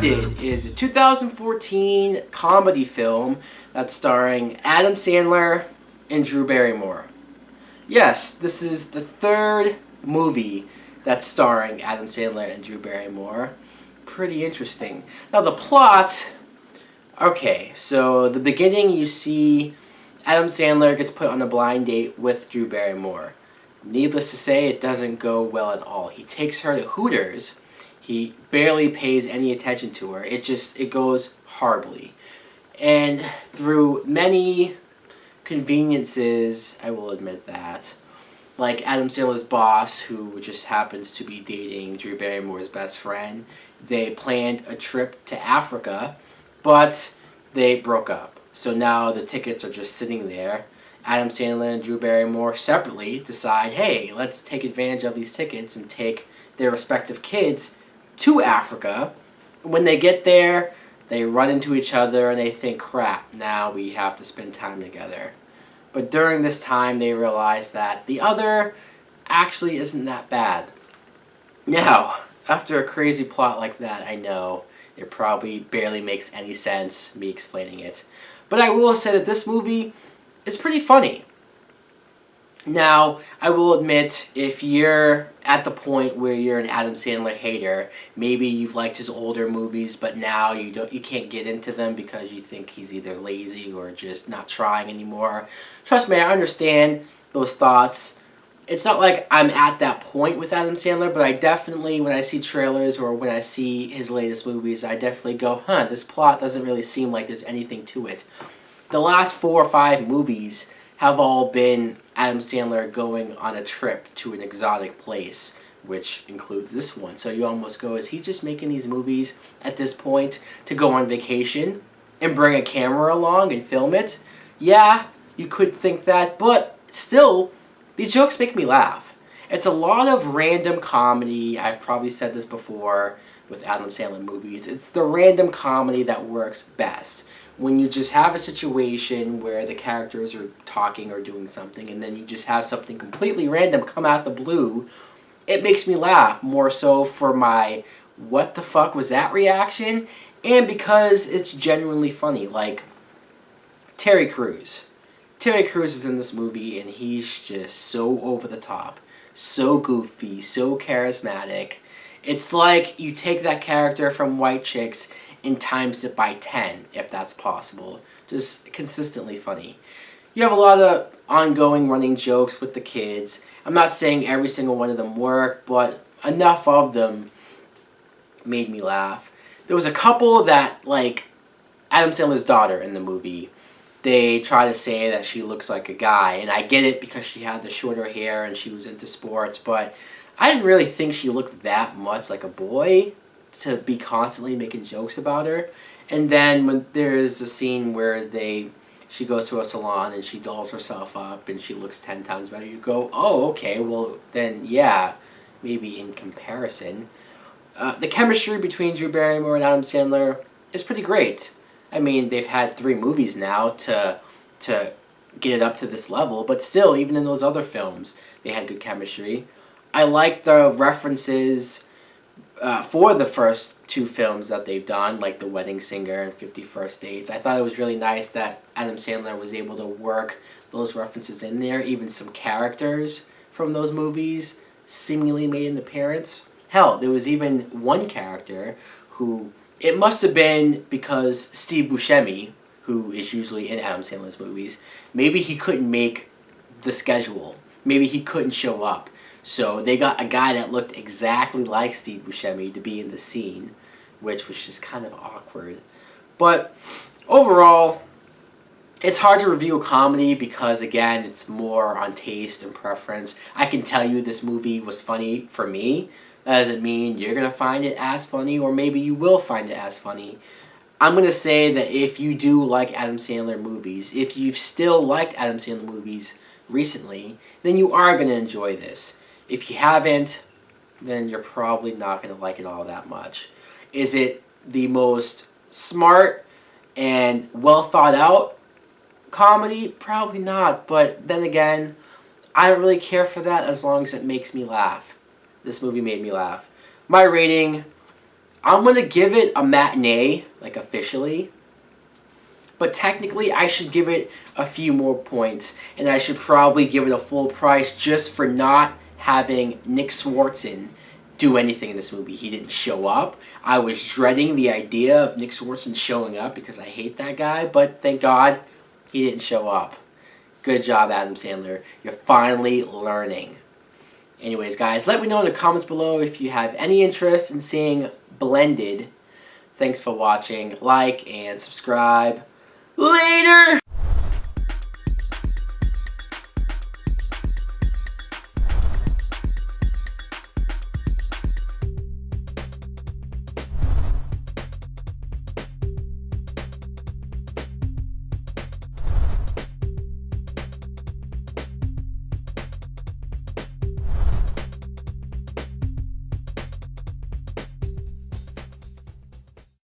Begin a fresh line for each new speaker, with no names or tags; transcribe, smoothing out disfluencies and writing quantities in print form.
ADDICT is a 2014 comedy film that's starring Adam Sandler and Drew Barrymore. Yes, this is the third movie that's starring Adam Sandler and Drew Barrymore. Pretty interesting. Now the plot, okay, so the beginning you see Adam Sandler gets put on a blind date with Drew Barrymore. Needless to say, it doesn't go well at all. He takes her to Hooters. He barely pays any attention to her. It goes horribly. And through many conveniences, I will admit that, like Adam Sandler's boss, who just happens to be dating Drew Barrymore's best friend, they planned a trip to Africa, but they broke up. So now the tickets are just sitting there. Adam Sandler and Drew Barrymore separately decide, hey, let's take advantage of these tickets and take their respective kids to Africa. When they get there, they run into each other and they think, crap, now we have to spend time together. But during this time, they realize that the other actually isn't that bad. Now, after a crazy plot like that, I know it probably barely makes any sense, me explaining it. But I will say that this movie is pretty funny. Now, I will admit, if you're at the point where you're an Adam Sandler hater, maybe you've liked his older movies, but now you can't get into them because you think he's either lazy or just not trying anymore. Trust me, I understand those thoughts. It's not like I'm at that point with Adam Sandler, but I definitely, when I see trailers or when I see his latest movies, I definitely go, this plot doesn't really seem like there's anything to it. The last 4 or 5 movies have all been Adam Sandler going on a trip to an exotic place, which includes this one. So you almost go, is he just making these movies at this point to go on vacation and bring a camera along and film it? Yeah, you could think that, but still, these jokes make me laugh. It's a lot of random comedy. I've probably said this before with Adam Sandler movies. It's the random comedy that works best. When you just have a situation where the characters are talking or doing something and then you just have something completely random come out the blue, it makes me laugh more so for my what the fuck was that reaction and because it's genuinely funny. Like Terry Crews. Terry Crews is in this movie and he's just so over the top, so goofy, so charismatic. It's like you take that character from White Chicks and times it by 10, if that's possible. Just consistently funny. You have a lot of ongoing running jokes with the kids. I'm not saying every single one of them work, but enough of them made me laugh. There was a couple that, like Adam Sandler's daughter in the movie, they try to say that she looks like a guy, and I get it because she had the shorter hair and she was into sports, but I didn't really think she looked that much like a boy to be constantly making jokes about her. And then when there's a scene where she goes to a salon and she dolls herself up and she looks 10 times better, you go, oh, okay, well then yeah, maybe in comparison. The chemistry between Drew Barrymore and Adam Sandler is pretty great. I mean, they've had 3 movies now to get it up to this level, but still, even in those other films, they had good chemistry. I like the references for the first 2 films that they've done, like The Wedding Singer and 50 First Dates. I thought it was really nice that Adam Sandler was able to work those references in there. Even some characters from those movies seemingly made an appearance. Hell, there was even one character who, it must have been because Steve Buscemi, who is usually in Adam Sandler's movies, maybe he couldn't make the schedule. Maybe he couldn't show up. So they got a guy that looked exactly like Steve Buscemi to be in the scene, which was just kind of awkward. But overall, it's hard to review a comedy because, again, it's more on taste and preference. I can tell you this movie was funny for me. That doesn't mean you're going to find it as funny, or maybe you will find it as funny. I'm going to say that if you do like Adam Sandler movies, if you've still liked Adam Sandler movies recently, then you are going to enjoy this. If you haven't, then you're probably not going to like it all that much. Is it the most smart and well thought out comedy? Probably not, but then again, I don't really care for that as long as it makes me laugh. This movie made me laugh. My rating, I'm going to give it a matinee, like officially. But technically, I should give it a few more points. And I should probably give it a full price just for not having Nick Swartzen do anything in this movie. He didn't show up. I was dreading the idea of Nick Swartzen showing up because I hate that guy. But thank God he didn't show up. Good job, Adam Sandler. You're finally learning. Anyways, guys, let me know in the comments below if you have any interest in seeing Blended. Thanks for watching. Like and subscribe. Later!